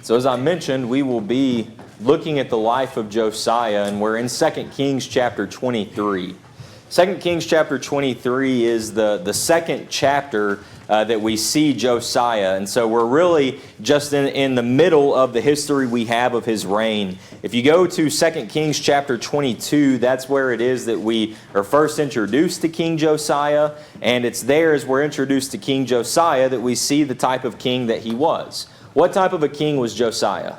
So as I mentioned, we will be looking at the life of Josiah, and we're in 2 Kings chapter 23. 2 Kings chapter 23 is the second chapter that we see Josiah. And so we're really just in the middle of the history we have of his reign. If you go to 2 Kings chapter 22, that's where it is that we are first introduced to King Josiah. And it's there as we're introduced to King Josiah that we see the type of king that he was. What type of a king was Josiah?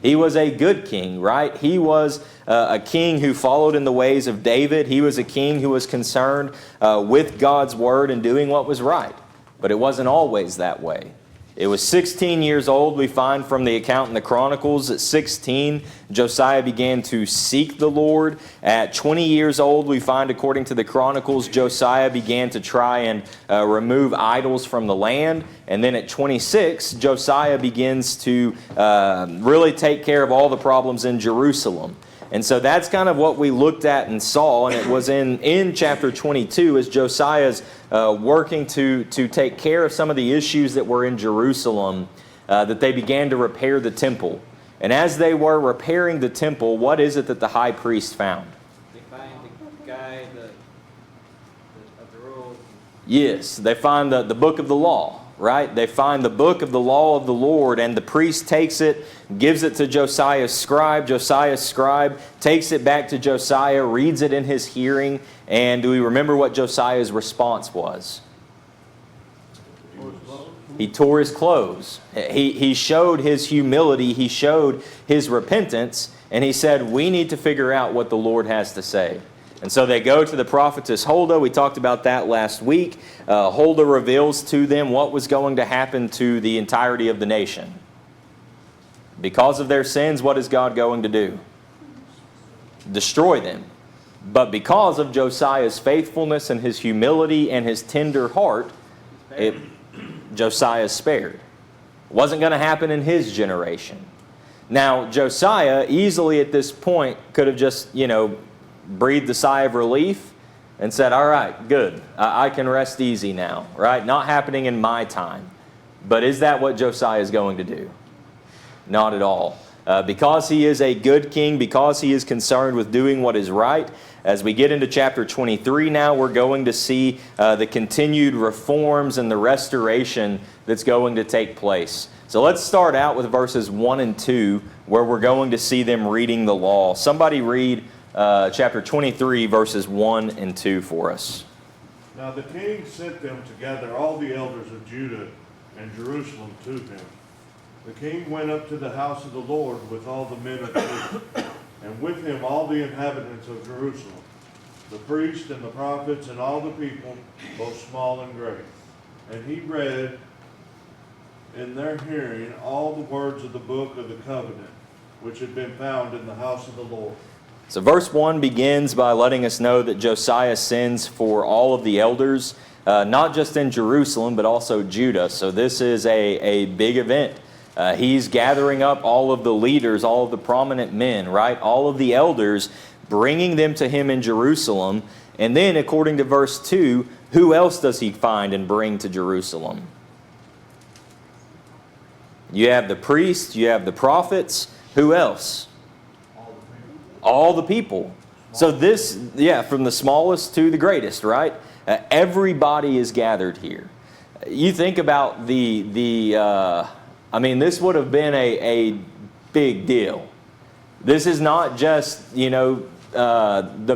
He was a good king, right? He was a king who followed in the ways of David. He was a king who was concerned with God's word and doing what was right. But it wasn't always that way. It was 16 years old, we find from the account in the Chronicles. At 16, Josiah began to seek the Lord. At 20 years old, we find, according to the Chronicles, Josiah began to try and remove idols from the land. And then at 26, Josiah begins to really take care of all the problems in Jerusalem. And so that's kind of what we looked at and saw, and it was in chapter 22 as Josiah's working to take care of some of the issues that were in Jerusalem, that they began to repair the temple. And as they were repairing the temple, what is it that the high priest found? They find the guy of the roll. Yes, they find the book of the law. Right? They find the book of the law of the Lord, and the priest takes it, gives it to Josiah's scribe. Josiah's scribe takes it back to Josiah, reads it in his hearing, and do we remember what Josiah's response was? He tore his clothes. He showed his humility, he showed his repentance, and he said, we need to figure out what the Lord has to say. And so they go to the prophetess Huldah. We talked about that last week. Huldah reveals to them what was going to happen to the entirety of the nation. Because of their sins, what is God going to do? Destroy them. But because of Josiah's faithfulness and his humility and his tender heart, Josiah is spared. It wasn't going to happen in his generation. Now, Josiah easily at this point could have just, breathed a sigh of relief and said, all right, good. I can rest easy now, right? Not happening in my time. But is that what Josiah is going to do? Not at all. Because he is a good king, because he is concerned with doing what is right, as we get into chapter 23 now, we're going to see the continued reforms and the restoration that's going to take place. So let's start out with verses 1 and 2, where we're going to see them reading the law. Somebody read chapter 23, verses 1 and 2 for us. Now the king sent them together, all the elders of Judah and Jerusalem, to him. The king went up to the house of the Lord with all the men of Judah, and with him all the inhabitants of Jerusalem, the priests and the prophets and all the people, both small and great. And he read in their hearing all the words of the book of the covenant, which had been found in the house of the Lord. So verse 1 begins by letting us know that Josiah sends for all of the elders, not just in Jerusalem, but also Judah. So this is a big event. He's gathering up all of the leaders, all of the prominent men, right? All of the elders, bringing them to him in Jerusalem. And then, according to verse 2, who else does he find and bring to Jerusalem? You have the priests, you have the prophets. Who else? All the people. So this, from the smallest to the greatest, right? Everybody is gathered here. You think about this would have been a big deal. This is not just, the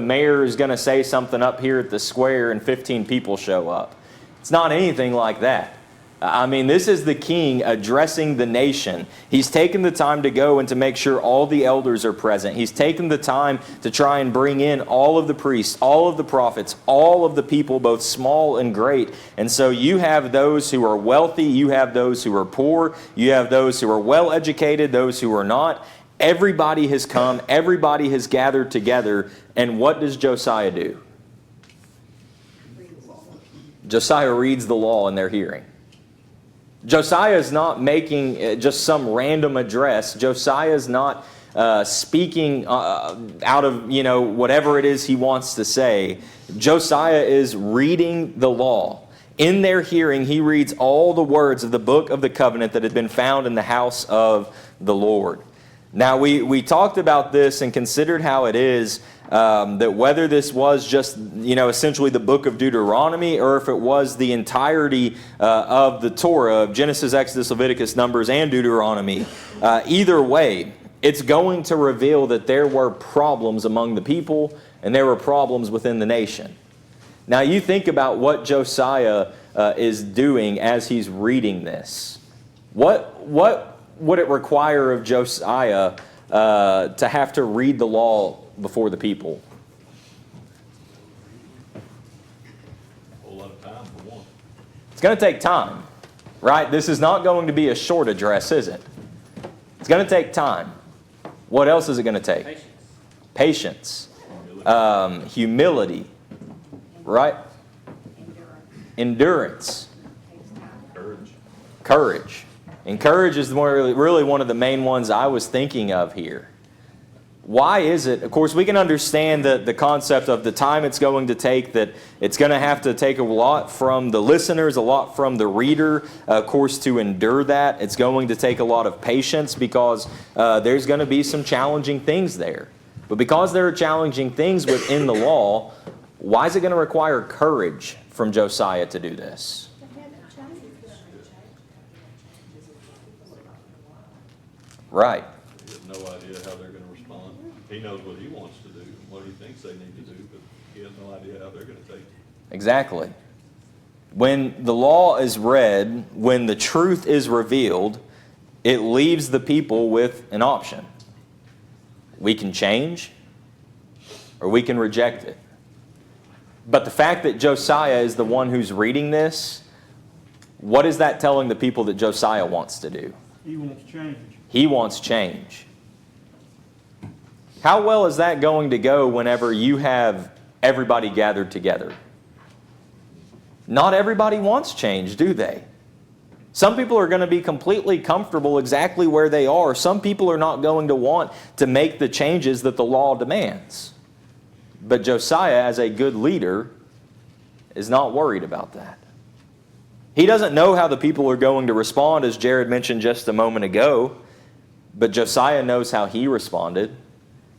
mayor is going to say something up here at the square and 15 people show up. It's not anything like that. This is the king addressing the nation. He's taken the time to go and to make sure all the elders are present. He's taken the time to try and bring in all of the priests, all of the prophets, all of the people, both small and great. And so you have those who are wealthy, you have those who are poor, you have those who are well educated, those who are not. Everybody has come, everybody has gathered together. And what does Josiah do? Josiah reads the law in their hearing. Josiah is not making just some random address. Josiah is not speaking out of, whatever it is he wants to say. Josiah is reading the law. In their hearing, he reads all the words of the book of the covenant that had been found in the house of the Lord. Now, we talked about this and considered how it is that whether this was just, essentially the book of Deuteronomy, or if it was the entirety of the Torah, of Genesis, Exodus, Leviticus, Numbers, and Deuteronomy, either way, it's going to reveal that there were problems among the people and there were problems within the nation. Now, you think about what Josiah is doing as he's reading this. What would it require of Josiah to have to read the law before the people? A whole lot of time for one. It's going to take time, right? This is not going to be a short address, is it? It's going to take time. What else is it going to take? Patience. Humility. Right? Endurance. Courage. And courage is really one of the main ones I was thinking of here. Why is it? Of course, we can understand the concept of the time it's going to take, that it's going to have to take a lot from the listeners, a lot from the reader, of course, to endure that. It's going to take a lot of patience because there's going to be some challenging things there. But because there are challenging things within the law, why is it going to require courage from Josiah to do this? Right. He has no idea how they're going to respond. He knows what he wants to do, what he thinks they need to do, but he has no idea how they're going to take it. Exactly. When the law is read, when the truth is revealed, it leaves the people with an option. We can change, or we can reject it. But the fact that Josiah is the one who's reading this, what is that telling the people that Josiah wants to do? He wants change. He wants change. How well is that going to go whenever you have everybody gathered together? Not everybody wants change, do they? Some people are going to be completely comfortable exactly where they are. Some people are not going to want to make the changes that the law demands. But Josiah, as a good leader, is not worried about that. He doesn't know how the people are going to respond, as Jared mentioned just a moment ago, but Josiah knows how he responded.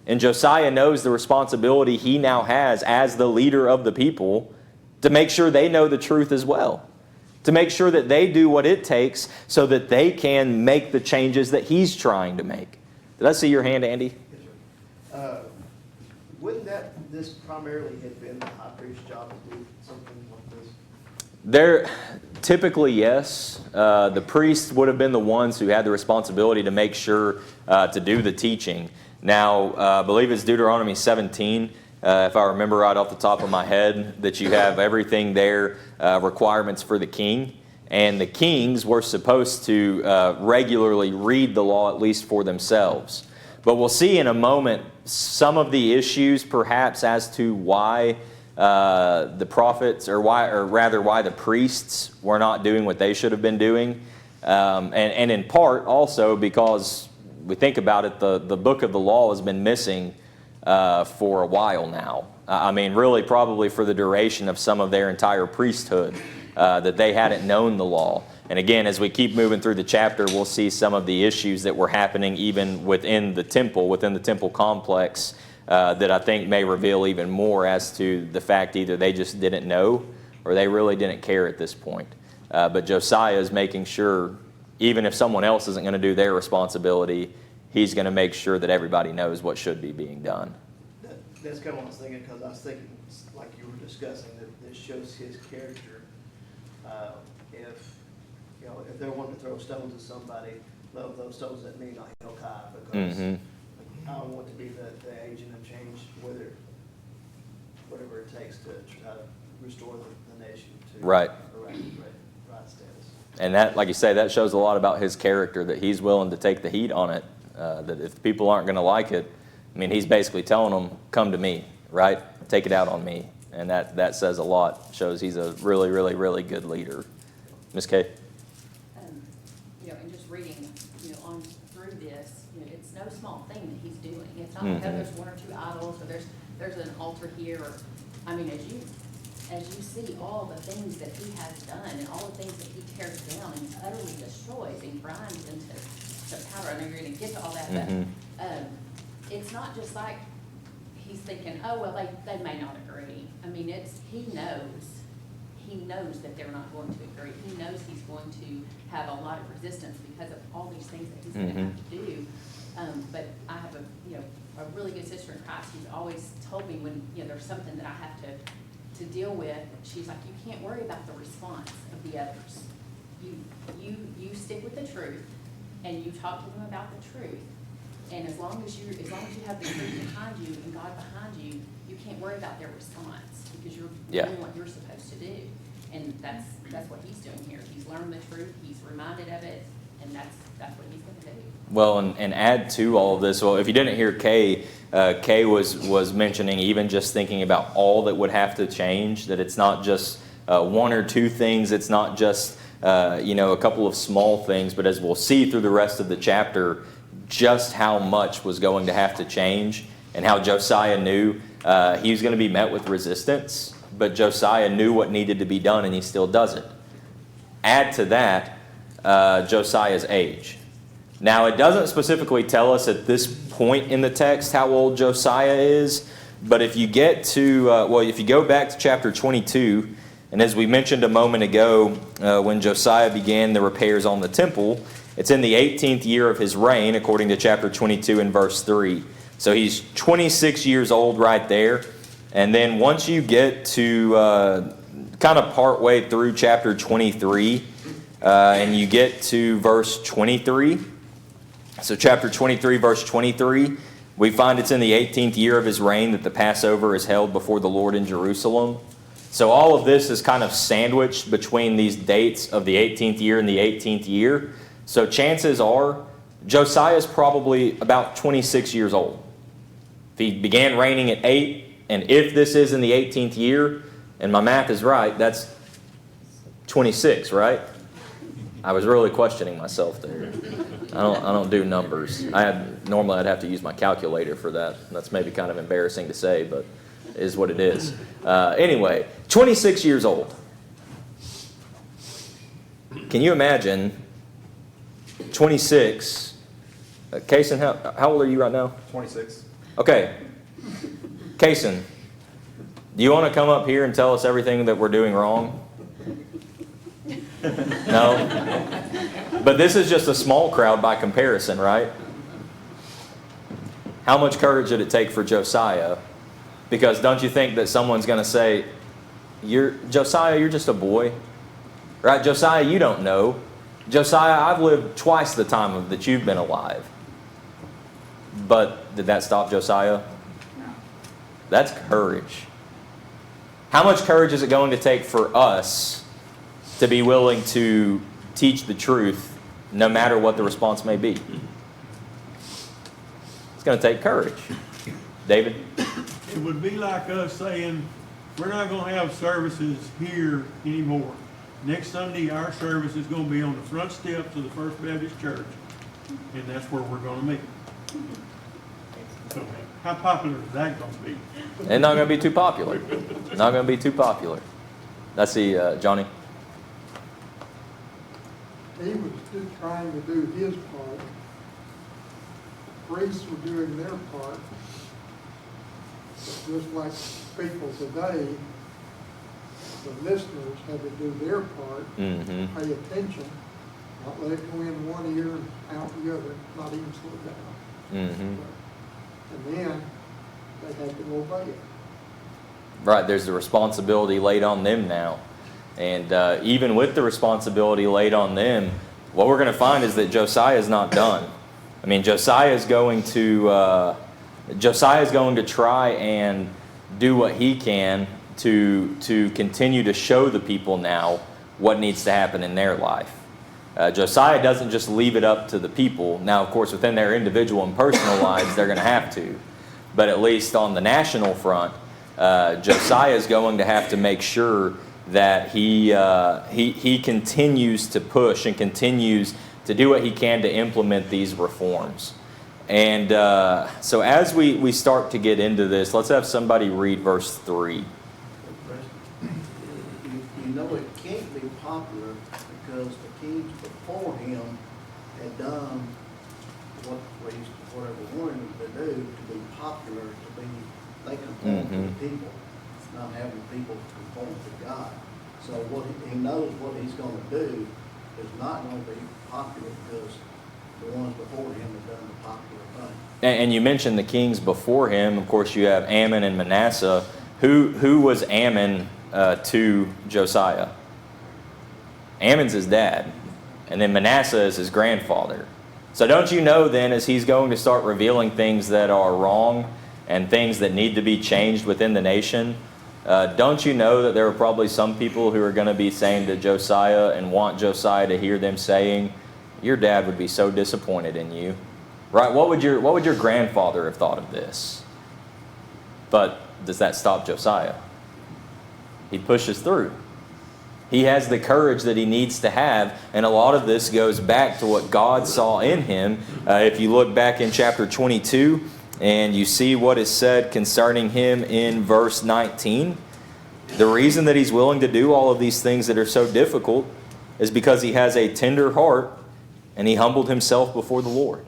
And Josiah knows the responsibility he now has as the leader of the people to make sure they know the truth as well, to make sure that they do what it takes so that they can make the changes that he's trying to make. Did I see your hand, Andy? Wouldn't this primarily have been the high priest's job to do something like this? Typically, yes. The priests would have been the ones who had the responsibility to make sure to do the teaching. Now, I believe it's Deuteronomy 17, if I remember right off the top of my head, that you have everything there, requirements for the king. And the kings were supposed to regularly read the law, at least for themselves. But we'll see in a moment some of the issues, perhaps, as to why the prophets, or why the priests were not doing what they should have been doing. And in part also because we think about it, the book of the law has been missing for a while now. I mean, really probably for the duration of some of their entire priesthood, that they hadn't known the law. And again, as we keep moving through the chapter, we'll see some of the issues that were happening even within the temple complex, that I think may reveal even more as to the fact either they just didn't know or they really didn't care at this point. But Josiah is making sure, even if someone else isn't going to do their responsibility, he's going to make sure that everybody knows what should be being done. That's kind of what I was thinking, because I was thinking, like you were discussing, that this shows his character. If they're wanting to throw stones at somebody, let those stones at me, not held high, because I want to be the agent of change, whatever it takes to try to restore the nation to Right. right status. And that, like you say, that shows a lot about his character, that he's willing to take the heat on it, that if people aren't going to like it, I mean, he's basically telling them, come to me, right? Take it out on me. And that says a lot, shows he's a really, really, really good leader. Ms. Kay? And just reading, on through this, it's no small thing that he's doing. It's not like there's one or two idols, or there's an altar here, or, as you as you see all the things that he has done and all the things that he tears down and utterly destroys and grinds into powder, I know you're gonna get to all that, but, it's not just like he's thinking, oh, well, they may not agree. I mean, he knows that they're not going to agree. He knows he's going to have a lot of resistance because of all these things that he's gonna have to do. But I have a really good sister in Christ who's always told me when, there's something that I have to deal with, she's like, you can't worry about the response of the others. You stick with the truth and you talk to them about the truth. And as long as you have the truth behind you and God behind you, you can't worry about their response because you're doing what you're supposed to do. And that's what he's doing here. He's learned the truth, he's reminded of it, and that's what he's going to do. Well, and add to all of this, well, if you didn't hear Kay was mentioning even just thinking about all that would have to change, that it's not just one or two things, it's not just a couple of small things, but as we'll see through the rest of the chapter, just how much was going to have to change and how Josiah knew he was going to be met with resistance, but Josiah knew what needed to be done and he still does it. Add to that Josiah's age. Now, it doesn't specifically tell us at this point in the text how old Josiah is, but if you get to, if you go back to chapter 22, and as we mentioned a moment ago, when Josiah began the repairs on the temple, it's in the 18th year of his reign, according to chapter 22 and verse 3. So he's 26 years old right there. And then once you get to kind of part way through chapter 23, and you get to verse 23, so chapter 23, verse 23, we find it's in the 18th year of his reign that the Passover is held before the Lord in Jerusalem. So all of this is kind of sandwiched between these dates of the 18th year and the 18th year. So chances are Josiah is probably about 26 years old. If he began reigning at 8, and if this is in the 18th year, and my math is right, that's 26, right? I was really questioning myself there. I don't do numbers. Normally I'd have to use my calculator for that. That's maybe kind of embarrassing to say, but it is what it is. Anyway, 26 years old. Can you imagine 26? Kaysen, how old are you right now? 26. Okay. Kaysen, do you want to come up here and tell us everything that we're doing wrong? No? But this is just a small crowd by comparison, right? How much courage did it take for Josiah? Because don't you think that someone's going to say, Josiah, you're just a boy. Right? Josiah, you don't know. Josiah, I've lived twice the time that you've been alive. But did that stop Josiah? That's courage. How much courage is it going to take for us to be willing to teach the truth no matter what the response may be? It's going to take courage. David? It would be like us saying, we're not going to have services here anymore. Next Sunday, our service is going to be on the front steps of the First Baptist Church, and that's where we're going to meet. So how popular is that going to be? It's not going to be too popular. Not going to be too popular. Let's see, Johnny. He was just trying to do his part. Priests were doing their part. But just like people today, the listeners had to do their part, pay attention, not let it go in one ear and out the other, not even slow down. And then they had to obey it. Right, there's the responsibility laid on them now. And even with the responsibility laid on them, what we're going to find is that Josiah is not done. I mean, Josiah is going to try and do what he can to continue to show the people now what needs to happen in their life. Josiah doesn't just leave it up to the people. Now, of course, within their individual and personal lives, they're going to have to. But at least on the national front, Josiah is going to have to make sure that he continues to push and continues to do what he can to implement these reforms. And so as we start to get into this, let's have somebody read verse 3. done what he's, whatever wanted him to do, to be popular, to be, they conform to the people, not having people conform to God. So what he knows what he's gonna do is not gonna be popular because the ones before him have done the popular thing. And you mentioned the kings before him. Of course, you have Ammon and Manasseh. Who was Ammon to Josiah? Ammon's his dad, and then Manasseh is his grandfather. So don't you know then, as he's going to start revealing things that are wrong and things that need to be changed within the nation, don't you know that there are probably some people who are going to be saying to Josiah and want Josiah to hear them saying, your dad would be so disappointed in you. Right? What would your grandfather have thought of this? But does that stop Josiah? He pushes through. He has the courage that he needs to have, and a lot of this goes back to what God saw in him. If you look back in chapter 22 and you see what is said concerning him in verse 19, the reason that he's willing to do all of these things that are so difficult is because he has a tender heart and he humbled himself before the Lord.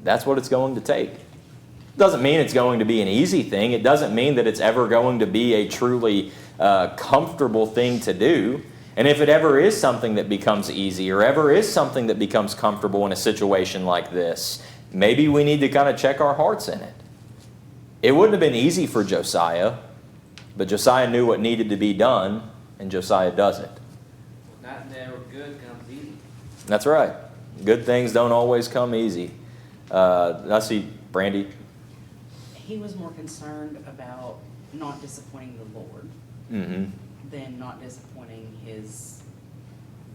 That's what it's going to take. It doesn't mean it's going to be an easy thing. It doesn't mean that it's ever going to be a truly comfortable thing to do. And if it ever is something that becomes easy or ever is something that becomes comfortable in a situation like this, maybe we need to kind of check our hearts in it. It wouldn't have been easy for Josiah, but Josiah knew what needed to be done, and Josiah does it. Not never good comes easy. That's right. Good things don't always come easy. I see Brandy. He was more concerned about not disappointing the Lord than not disappointing his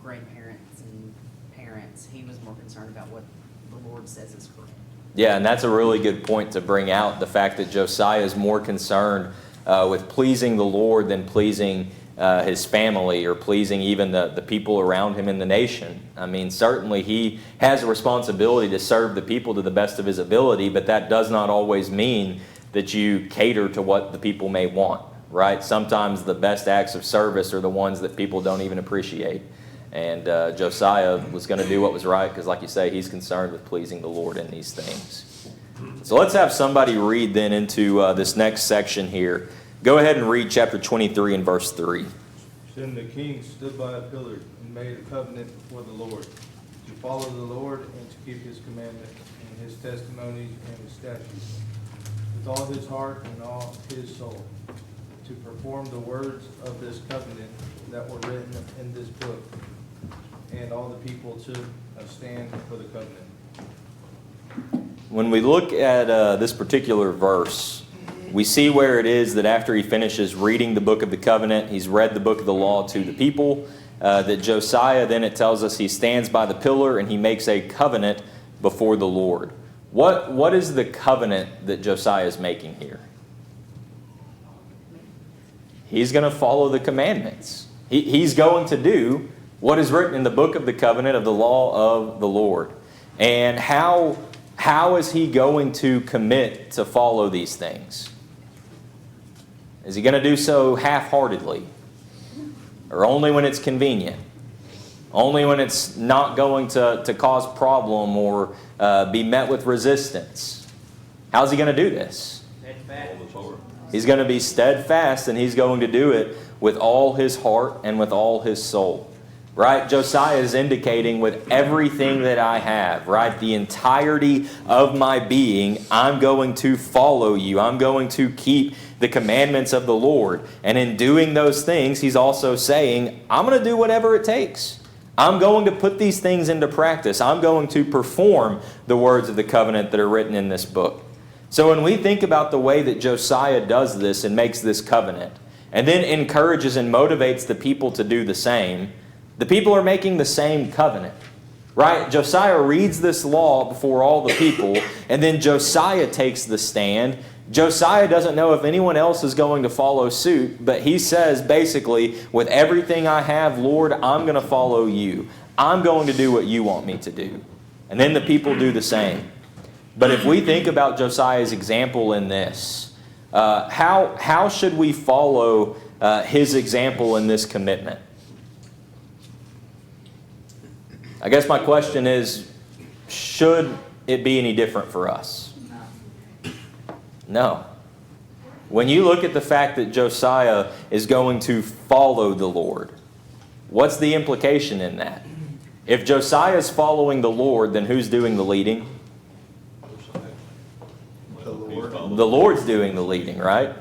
grandparents and parents. He was more concerned about what the Lord says is correct. Yeah, and that's a really good point to bring out, the fact that Josiah is more concerned with pleasing the Lord than pleasing his family or pleasing even the people around him in the nation. I mean, certainly he has a responsibility to serve the people to the best of his ability, but that does not always mean that you cater to what the people may want, right? Sometimes the best acts of service are the ones that people don't even appreciate. And Josiah was going to do what was right because, like you say, he's concerned with pleasing the Lord in these things. So let's have somebody read then into this next section here. Go ahead and read chapter 23 and verse 3. Then the king stood by a pillar and made a covenant before the Lord, to follow the Lord and to keep his commandments and his testimonies and his statutes, with all his heart and all his soul, to perform the words of this covenant that were written in this book. And all the people took a stand for the covenant. When we look at this particular verse, we see where it is that after he finishes reading the book of the covenant, he's read the book of the law to the people, that Josiah, then it tells us he stands by the pillar and he makes a covenant before the Lord. What is the covenant that Josiah is making here? He's going to follow the commandments. He's going to do what is written in the book of the covenant of the law of the Lord. And how is he going to commit to follow these things? Is he going to do so half-heartedly? Or only when it's convenient? Only when it's not going to cause problem or be met with resistance? How's he going to do this? He's going to be steadfast, and he's going to do it with all his heart and with all his soul. Right? Josiah is indicating with everything that I have, right? The entirety of my being, I'm going to follow you. I'm going to keep the commandments of the Lord. And in doing those things, he's also saying, I'm going to do whatever it takes. I'm going to put these things into practice. I'm going to perform the words of the covenant that are written in this book. So when we think about the way that Josiah does this and makes this covenant, and then encourages and motivates the people to do the same, the people are making the same covenant, right? Josiah reads this law before all the people, and then Josiah takes the stand. Josiah doesn't know if anyone else is going to follow suit, but he says basically, with everything I have, Lord, I'm going to follow you. I'm going to do what you want me to do. And then the people do the same. But if we think about Josiah's example in this, how should we follow his example in this commitment? I guess my question is, should it be any different for us? No. When you look at the fact that Josiah is going to follow the Lord, what's the implication in that? If Josiah is following the Lord, then who's doing the leading? The Lord. The Lord's doing the leading, right?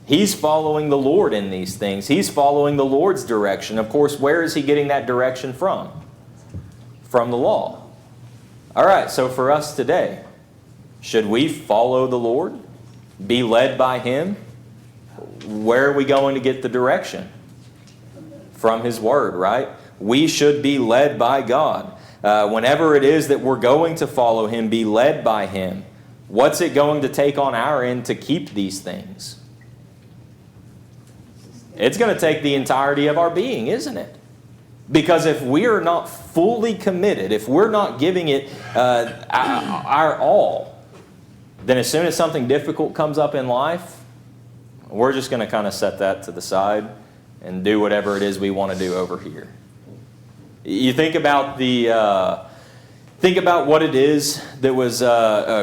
He's following the Lord in these things. He's following the Lord's direction. Of course, where is he getting that direction from? From the law. All right, so for us today, should we follow the Lord? Be led by Him? Where are we going to get the direction? From His Word, right? We should be led by God. Whenever it is that we're going to follow Him, be led by Him. What's it going to take on our end to keep these things? It's going to take the entirety of our being, isn't it? Because if we are not fully committed, if we're not giving it our all, then as soon as something difficult comes up in life, we're just going to kind of set that to the side and do whatever it is we want to do over here. You think about what it is that was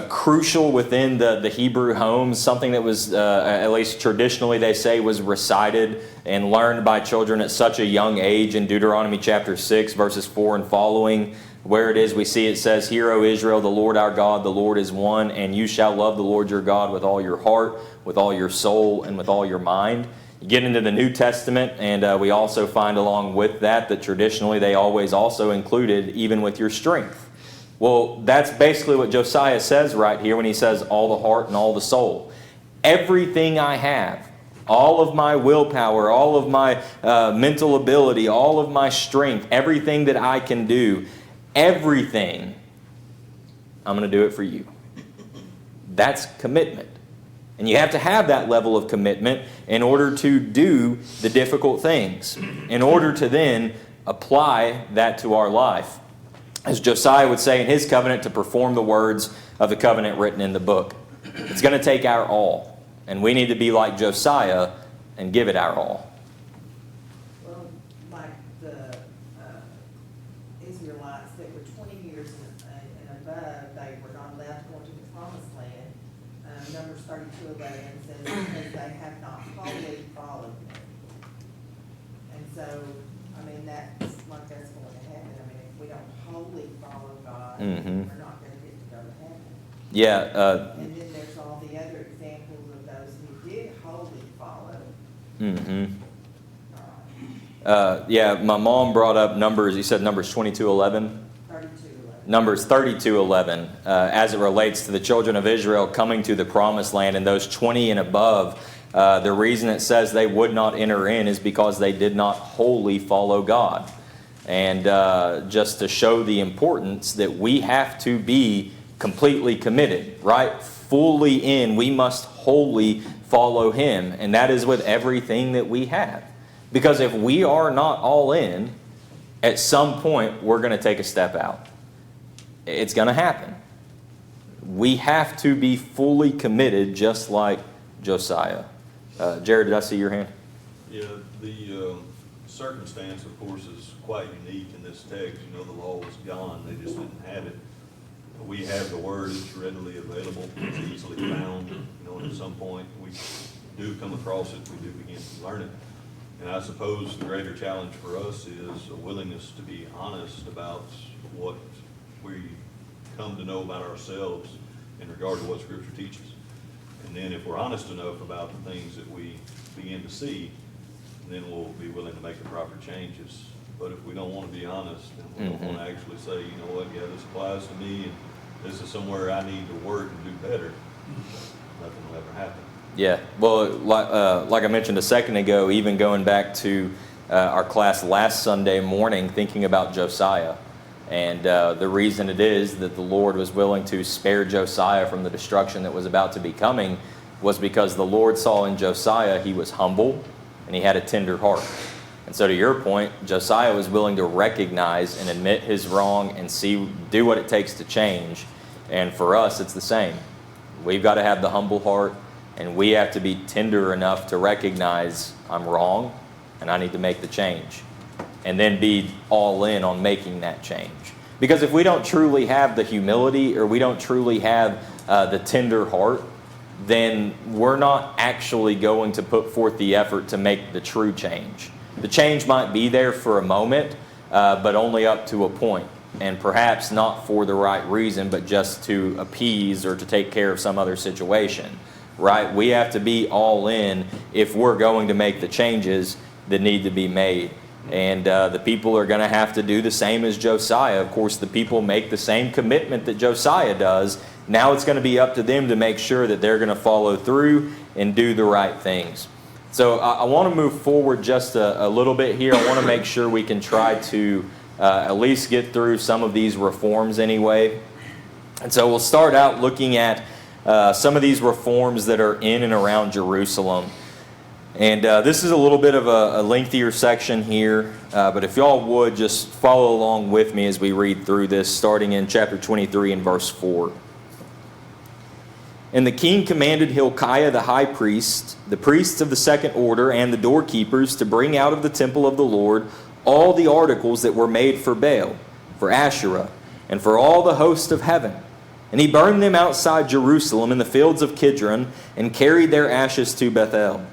crucial within the Hebrew homes, something that was, at least traditionally they say, was recited and learned by children at such a young age in Deuteronomy chapter 6, verses 4 and following, where it is we see it says, "Hear, O Israel, the Lord our God, the Lord is one, and you shall love the Lord your God with all your heart, with all your soul, and with all your mind." You get into the New Testament, and we also find along with that traditionally they always also included even with your strength. Well, that's basically what Josiah says right here when he says all the heart and all the soul. Everything I have, all of my willpower, all of my mental ability, all of my strength, everything that I can do, everything, I'm going to do it for you. That's commitment. And you have to have that level of commitment in order to do the difficult things, in order to then apply that to our life. As Josiah would say in his covenant, to perform the words of the covenant written in the book. It's going to take our all. And we need to be like Josiah and give it our all. Well, like the Israelites that were 20 years and above, they were not allowed to go into the promised land. Numbers 32:11 says, "Because they have not wholly followed me." And so, I mean, that's like that's going to happen. I mean, if we don't wholly follow God, we're not going to get to go to heaven. Yeah. And then there's all the other examples of those who did wholly follow. Yeah, my mom brought up Numbers, you said Numbers 22:11? 32:11. Numbers 32:11, as it relates to the children of Israel coming to the promised land, and those 20 and above, the reason it says they would not enter in is because they did not wholly follow God. And just to show the importance that we have to be completely committed, right? Fully in, we must wholly follow Him. And that is with everything that we have. Because if we are not all in, at some point we're going to take a step out. It's going to happen. We have to be fully committed just like Josiah. Jared, did I see your hand? Yeah, the circumstance, of course, is quite unique in this text. You know, the law was gone. They just didn't have it. We have the Word. It's readily available. It's easily found. You know, and at some point we do come across it. We do begin to learn it. And I suppose the greater challenge for us is a willingness to be honest about what we come to know about ourselves in regard to what Scripture teaches. And then if we're honest enough about the things that we begin to see, then we'll be willing to make the proper changes. But if we don't want to be honest, and we don't want to actually say, you know what, yeah, this applies to me, and this is somewhere I need to work and do better, nothing will ever happen. Yeah, well, like I mentioned a second ago, even going back to our class last Sunday morning, thinking about Josiah. And the reason it is that the Lord was willing to spare Josiah from the destruction that was about to be coming was because the Lord saw in Josiah he was humble and he had a tender heart. And so to your point, Josiah was willing to recognize and admit his wrong and do what it takes to change. And for us, it's the same. We've got to have the humble heart, and we have to be tender enough to recognize I'm wrong and I need to make the change. and then be all in on making that change. Because if we don't truly have the humility, or we don't truly have the tender heart, then we're not actually going to put forth the effort to make the true change. The change might be there for a moment, but only up to a point, and perhaps not for the right reason, but just to appease or to take care of some other situation, right? We have to be all in if we're going to make the changes that need to be made. And the people are going to have to do the same as Josiah. Of course, the people make the same commitment that Josiah does. Now it's going to be up to them to make sure that they're going to follow through and do the right things. So I want to move forward just a little bit here. I want to make sure we can try to at least get through some of these reforms anyway. And so we'll start out looking at some of these reforms that are in and around Jerusalem. And this is a little bit of a lengthier section here, but if y'all would just follow along with me as we read through this, starting in chapter 23 and verse 4. And the king commanded Hilkiah the high priest, the priests of the second order, and the doorkeepers to bring out of the temple of the Lord all the articles that were made for Baal, for Asherah, and for all the host of heaven. And he burned them outside Jerusalem in the fields of Kidron, and carried their ashes to Bethel.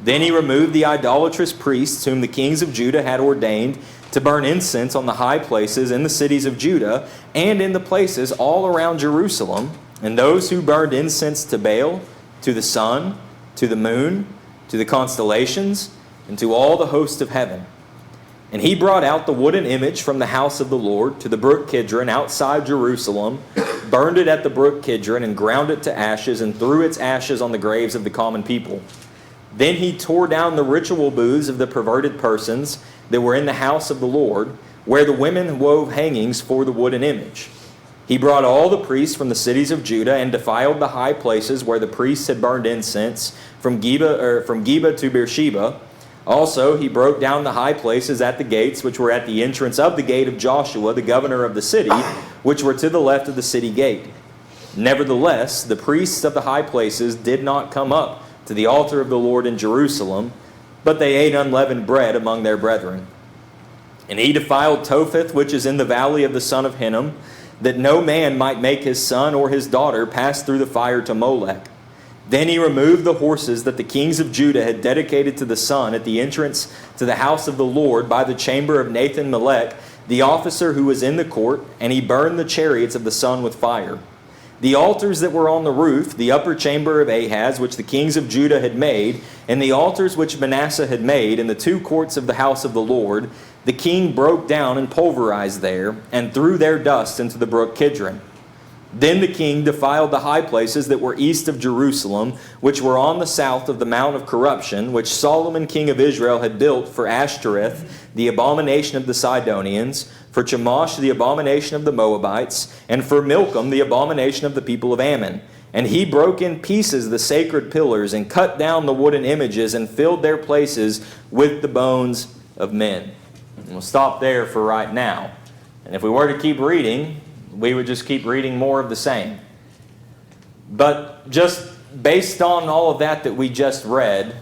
Then he removed the idolatrous priests whom the kings of Judah had ordained to burn incense on the high places in the cities of Judah and in the places all around Jerusalem, and those who burned incense to Baal, to the sun, to the moon, to the constellations, and to all the host of heaven. And he brought out the wooden image from the house of the Lord to the brook Kidron outside Jerusalem, burned it at the brook Kidron, and ground it to ashes, and threw its ashes on the graves of the common people. Then he tore down the ritual booths of the perverted persons that were in the house of the Lord, where the women wove hangings for the wooden image. He brought all the priests from the cities of Judah and defiled the high places where the priests had burned incense, from Geba to Beersheba. Also, he broke down the high places at the gates, which were at the entrance of the gate of Joshua, the governor of the city, which were to the left of the city gate. Nevertheless, the priests of the high places did not come up to the altar of the Lord in Jerusalem, but they ate unleavened bread among their brethren. And he defiled Topheth, which is in the valley of the son of Hinnom, that no man might make his son or his daughter pass through the fire to Molech. Then he removed the horses that the kings of Judah had dedicated to the sun at the entrance to the house of the Lord by the chamber of Nathan-Melech, the officer who was in the court, and he burned the chariots of the sun with fire. The altars that were on the roof, the upper chamber of Ahaz, which the kings of Judah had made, and the altars which Manasseh had made in the two courts of the house of the Lord, the king broke down and pulverized there, and threw their dust into the brook Kidron. Then the king defiled the high places that were east of Jerusalem, which were on the south of the Mount of Corruption, which Solomon king of Israel had built for Ashtoreth, the abomination of the Sidonians, for Chemosh, the abomination of the Moabites, and for Milcom, the abomination of the people of Ammon. And he broke in pieces the sacred pillars, and cut down the wooden images, and filled their places with the bones of men. And we'll stop there for right now. And if we were to keep reading, we would just keep reading more of the same. But just based on all of that we just read,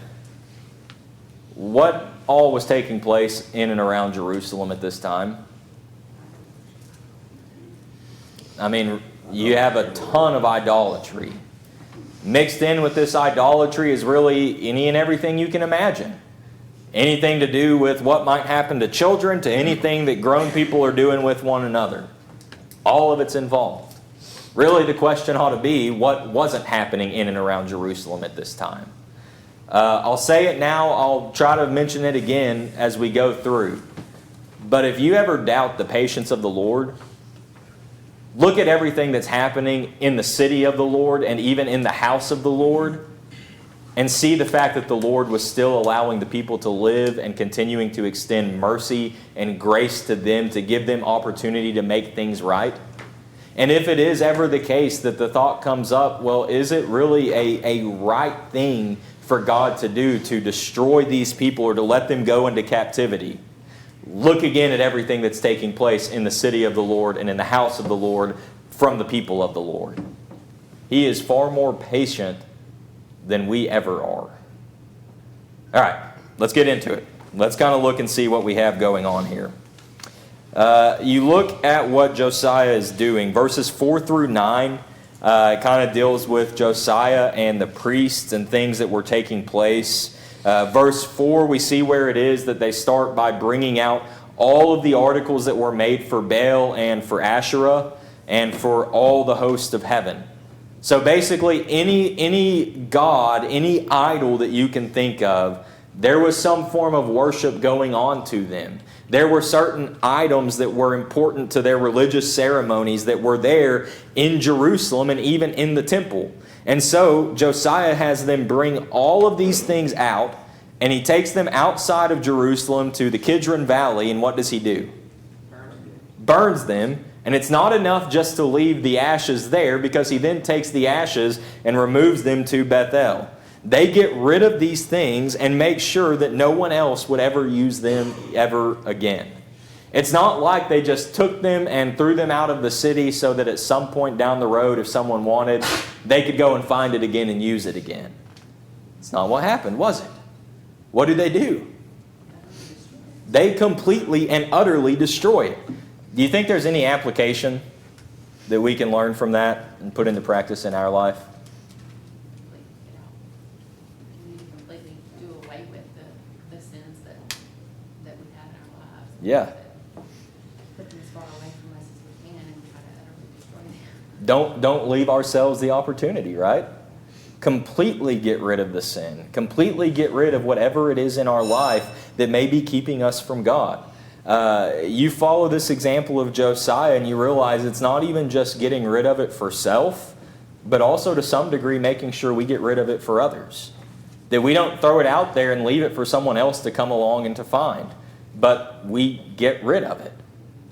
what all was taking place in and around Jerusalem at this time? I mean, you have a ton of idolatry. Mixed in with this idolatry is really any and everything you can imagine. Anything to do with what might happen to children, to anything that grown people are doing with one another. All of it's involved. Really, the question ought to be, what wasn't happening in and around Jerusalem at this time? I'll say it now, I'll try to mention it again as we go through. But if you ever doubt the patience of the Lord, look at everything that's happening in the city of the Lord and even in the house of the Lord, and see the fact that the Lord was still allowing the people to live and continuing to extend mercy and grace to them, to give them opportunity to make things right. And if it is ever the case that the thought comes up, well, is it really a right thing for God to do, to destroy these people or to let them go into captivity? Look again at everything that's taking place in the city of the Lord and in the house of the Lord from the people of the Lord. He is far more patient than we ever are. All right, let's get into it. Let's kind of look and see what we have going on here. You look at what Josiah is doing. Verses 4 through 9 kind of deals with Josiah and the priests and things that were taking place. Verse 4, we see where it is that they start by bringing out all of the articles that were made for Baal and for Asherah and for all the host of heaven. So basically, any god, any idol that you can think of, there was some form of worship going on to them. There were certain items that were important to their religious ceremonies that were there in Jerusalem and even in the temple. And so Josiah has them bring all of these things out, and he takes them outside of Jerusalem to the Kidron Valley, and what does he do? Burns them. And it's not enough just to leave the ashes there, because he then takes the ashes and removes them to Bethel. They get rid of these things and make sure that no one else would ever use them ever again. It's not like they just took them and threw them out of the city so that at some point down the road, if someone wanted, they could go and find it again and use it again. It's not what happened, was it? What did they do? They completely and utterly destroy it. Do you think there's any application that we can learn from that and put into practice in our life? Completely do away with the sins that we've had in our lives. Yeah. Put them as far away from us as we can and try to utterly destroy them. Don't leave ourselves the opportunity, right? Completely get rid of the sin. Completely get rid of whatever it is in our life that may be keeping us from God. You follow this example of Josiah and you realize it's not even just getting rid of it for self, but also to some degree making sure we get rid of it for others. That we don't throw it out there and leave it for someone else to come along and to find, but we get rid of it.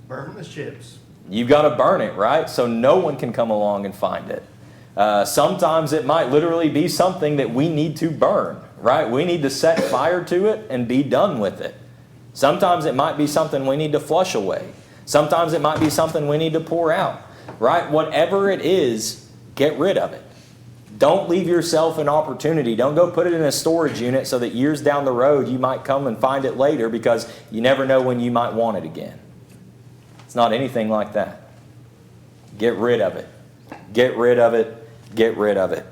Burn the chips. You've got to burn it, right? So no one can come along and find it. Sometimes it might literally be something that we need to burn, right? We need to set fire to it and be done with it. Sometimes it might be something we need to flush away. Sometimes it might be something we need to pour out, right? Whatever it is, get rid of it. Don't leave yourself an opportunity. Don't go put it in a storage unit so that years down the road you might come and find it later, because you never know when you might want it again. It's not anything like that. Get rid of it. Get rid of it. Get rid of it.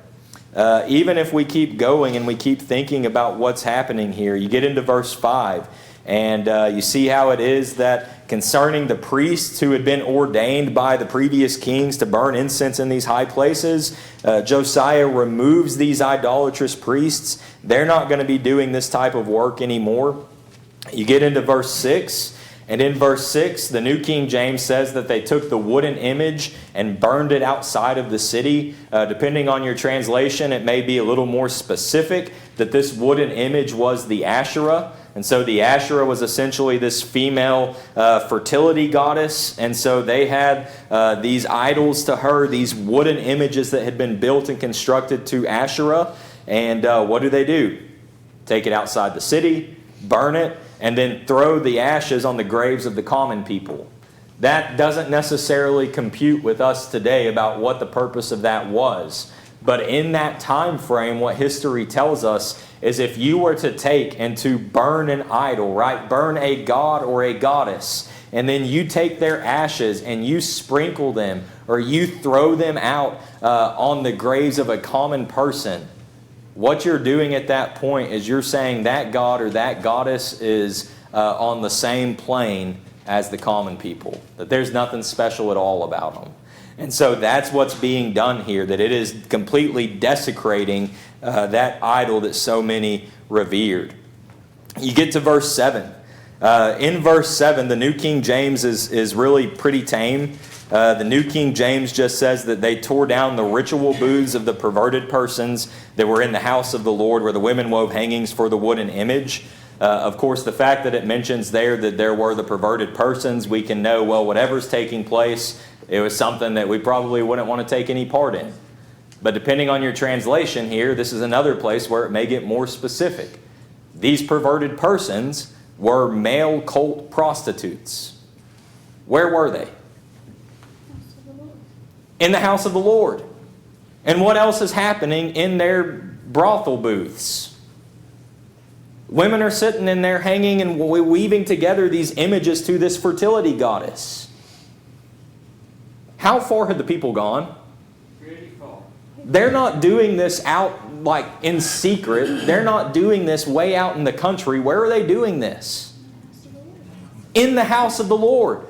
Even if we keep going and we keep thinking about what's happening here, you get into verse 5. And you see how it is that concerning the priests who had been ordained by the previous kings to burn incense in these high places, Josiah removes these idolatrous priests. They're not going to be doing this type of work anymore. You get into verse 6, and in verse 6, the New King James says that they took the wooden image and burned it outside of the city. Depending on your translation, it may be a little more specific that this wooden image was the Asherah. And so the Asherah was essentially this female fertility goddess. And so they had these idols to her, these wooden images that had been built and constructed to Asherah. And what do? Take it outside the city, burn it, and then throw the ashes on the graves of the common people. That doesn't necessarily compute with us today about what the purpose of that was. But in that time frame, what history tells us is if you were to take and to burn an idol, right? Burn a god or a goddess, and then you take their ashes and you sprinkle them or you throw them out on the graves of a common person, what you're doing at that point is you're saying that god or that goddess is on the same plane as the common people, that there's nothing special at all about them. And so that's what's being done here, that it is completely desecrating that idol that so many revered. You get to verse 7. In verse 7, the New King James is really pretty tame. The New King James just says that they tore down the ritual booths of the perverted persons that were in the house of the Lord, where the women wove hangings for the wooden image. Of course, the fact that it mentions there that there were the perverted persons, we can know, well, whatever's taking place, it was something that we probably wouldn't want to take any part in. But depending on your translation here, this is another place where it may get more specific. These perverted persons were male cult prostitutes. Where were they? In the house of the Lord. And what else is happening in their brothel booths? Women are sitting in there hanging and weaving together these images to this fertility goddess. How far had the people gone? Pretty far. They're not doing this out like in secret. They're not doing this way out in the country. Where are they doing this? In the house of the Lord.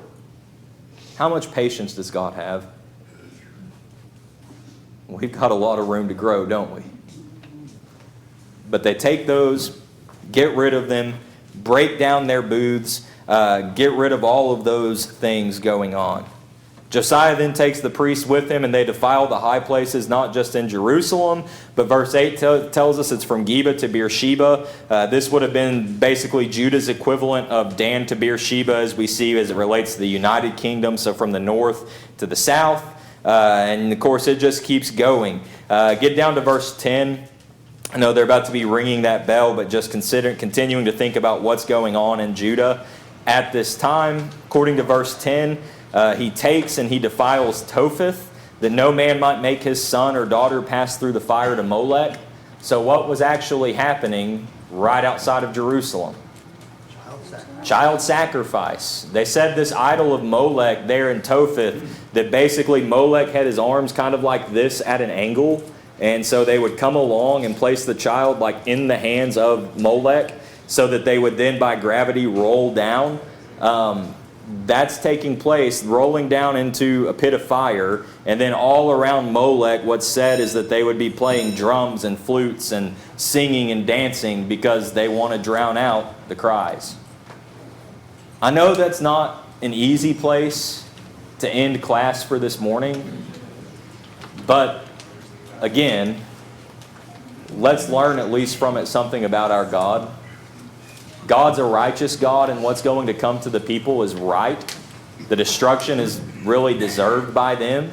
How much patience does God have? We've got a lot of room to grow, don't we? But they take those, get rid of them, break down their booths, get rid of all of those things going on. Josiah then takes the priests with him, and they defile the high places, not just in Jerusalem, but verse 8 tells us it's from Geba to Beersheba. This would have been basically Judah's equivalent of Dan to Beersheba, as we see as it relates to the United Kingdom, so from the north to the south. And of course, it just keeps going. Get down to verse 10. I know they're about to be ringing that bell, but just continuing to think about what's going on in Judah at this time. According to verse 10, he takes and he defiles Topheth, that no man might make his son or daughter pass through the fire to Molech. So what was actually happening right outside of Jerusalem? Child sacrifice. They said this idol of Molech there in Topheth, that basically Molech had his arms kind of like this at an angle. And so they would come along and place the child like in the hands of Molech, so that they would then by gravity roll down. That's taking place, rolling down into a pit of fire. And then all around Molech, what's said is that they would be playing drums and flutes and singing and dancing, because they want to drown out the cries. I know that's not an easy place to end class for this morning, but again, let's learn at least from it something about our God. God's a righteous God, and what's going to come to the people is right. The destruction is really deserved by them.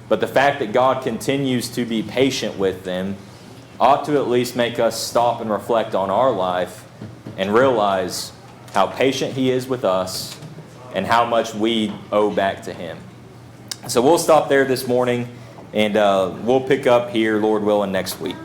But the fact that God continues to be patient with them ought to at least make us stop and reflect on our life and realize how patient He is with us and how much we owe back to Him. So we'll stop there this morning, and we'll pick up here, Lord willing, next week.